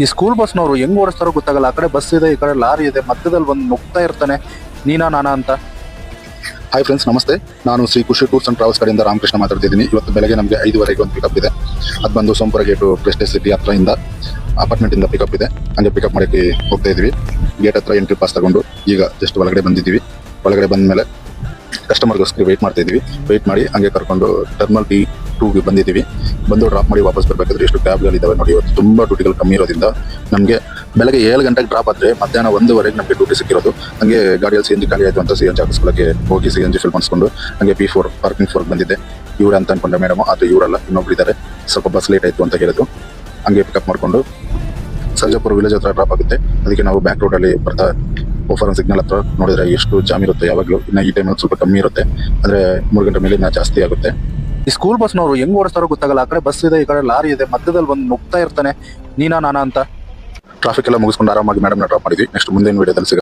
ಈ ಸ್ಕೂಲ್ ಬಸ್ನವರು ಹೆಂಗ್ ಓಡಿಸ್ತಾರೋ ಗೊತ್ತಾಗಲ್ಲ. ಆ ಕಡೆ ಬಸ್ ಇದೆ, ಈ ಕಡೆ ಲಾರಿ ಇದೆ, ಮಧ್ಯದಲ್ಲಿ ಬಂದು ನುಗ್ತಾ ಇರ್ತಾನೆ. ನೀನಾ ನಾನಾ ಅಂತ. ಹಾಯ್ ಫ್ರೆಂಡ್ಸ್, ನಮಸ್ತೆ. ನಾನು ಶ್ರೀ ಖುಷಿ ಟೂರ್ಸ್ ಅಂಡ್ ಟ್ರಾವೆಲ್ಸ್ ಕಡೆಯಿಂದ ರಾಮಕೃಷ್ಣ ಮಾತಾಡ್ತಿದ್ದೀನಿ. ಇವತ್ತು ಬೆಳಗ್ಗೆ ನಮಗೆ 5:15 ಒಂದು ಪಿಕಪ್ ಇದೆ. ಅದು ಬಂದು ಸೋಂಪುರ ಗೇಟು ಪ್ರೆಸ್ಟೇಜ್ ಸಿಟಿ ಹತ್ರದಿಂದ ಅಪಾರ್ಟ್ಮೆಂಟಿಂದ ಪಿಕಪ್ ಇದೆ. ಹಂಗೆ ಪಿಕಪ್ ಮಾಡೋಕ್ಕೆ ಹೋಗ್ತಾ ಇದ್ವಿ. ಗೇಟ್ ಹತ್ರ ಎಂಟ್ರಿ ಪಾಸ್ ತಗೊಂಡು ಈಗ ಜಸ್ಟ್ ಒಳಗಡೆ ಬಂದಿದ್ದೀವಿ. ಒಳಗಡೆ ಬಂದ ಮೇಲೆ ಕಸ್ಟಮರ್ಗೋಸ್ಕರ ವೆಯ್ಟ್ ಮಾಡ್ತಾ ಇದ್ದೀವಿ. ವೆಯ್ಟ್ ಮಾಡಿ ಹಂಗೆ ಕರ್ಕೊಂಡು ಟರ್ಮಿನಲ್ T2ಗೆ ಬಂದಿದ್ದೀವಿ. ಬಂದು ಡ್ರಾಪ್ ಮಾಡಿ ವಾಪಸ್ ಬರಬೇಕಾದ್ರೆ ಎಷ್ಟು ಕ್ಯಾಬ್ಗಳಿದ್ದಾವೆ ನೋಡಿ. ಇವತ್ತು ತುಂಬ ಡ್ಯೂಟಿಗಳು ಕಮ್ಮಿ ಇರೋದ್ರಿಂದ ನಮಗೆ ಬೆಳಗ್ಗೆ 7 ಗಂಟೆಗೆ ಡ್ರಾಪ್ ಆದರೆ ಮಧ್ಯಾಹ್ನ 1:00ವರೆಗೆ ನಮಗೆ ಡ್ಯೂಟಿ ಸಿಕ್ಕಿರೋದು. ಹಂಗೆ ಗಾಡಿಯಲ್ಲಿ CNG ಖಾಲಿ ಆಯಿತು ಅಂತ CNG ಹಾಕಿಸ್ಕೊಳ್ಳೋಕ್ಕೆ ಹೋಗಿ CNG ಫಿಲ್ ಮಾಡಿಸ್ಕೊಂಡು ಹಂಗೆ P4 ಪಾರ್ಕಿಂಗ್ 4 ಬಂದಿದ್ದೆ. ಇವರೇ ಅಂತ ಅನ್ಕೊಂಡೆ ಮೇಡಮ್, ಆದರೆ ಇವರಲ್ಲ, ಇನ್ನೊಬ್ರು ಇದ್ದಾರೆ. ಸ್ವಲ್ಪ ಬಸ್ ಲೇಟ್ ಆಯಿತು ಅಂತ ಹೇಳಿದ್ರು. ಹಂಗೆ ಪಿಕಪ್ ಮಾಡಿಕೊಂಡು ಸರ್ಜಾಪುರ ವಿಲೇಜ್ ಹತ್ರ ಡ್ರಾಪ್ ಆಗುತ್ತೆ. ಅದಕ್ಕೆ ನಾವು ಬ್ಯಾಕ್ ರೋಡಲ್ಲಿ ಬರ್ತಾ ಓಫರ್ ಸಿಗ್ನಲ್ ಹತ್ರ ನೋಡಿದ್ರೆ ಎಷ್ಟು ಜಾಮ್ ಇರುತ್ತೆ ಯಾವಾಗಲೂ. ಇನ್ನು ಈ ಟೈಮಲ್ಲಿ ಸ್ವಲ್ಪ ಕಮ್ಮಿ ಇರುತ್ತೆ, ಅಂದರೆ 3 ಗಂಟೆ ಮೇಲೆ ಇನ್ನು ಜಾಸ್ತಿ ಆಗುತ್ತೆ. ಈ ಸ್ಕೂಲ್ ಬಸ್ನವರು ಹೆಂಗ್ ಓಡಿಸ್ತಾರೋ ಗೊತ್ತಾಗಲ್ಲ. ಆ ಕಡೆ ಬಸ್ ಇದೆ, ಈ ಕಡೆ ಲಾರಿ ಇದೆ, ಮಧ್ಯದಲ್ಲಿ ಬಂದು ನುಗ್ತಾ ಇರ್ತಾನೆ. ನೀನಾ ನಾನಾ ಅಂತ. ಟ್ರಾಫಿಕ್ ಎಲ್ಲ ಮುಗಿಸ್ಕೊಂಡು ಆರಾಮಾಗಿ ಮೇಡಮ್ನ ಡ್ರಾಪ್ ಮಾಡಿದ್ವಿ. ನೆಕ್ಸ್ಟ್ ಮುಂದಿನ ವಿಡಿಯೋದಲ್ಲಿ ಸಿಗೋಣ.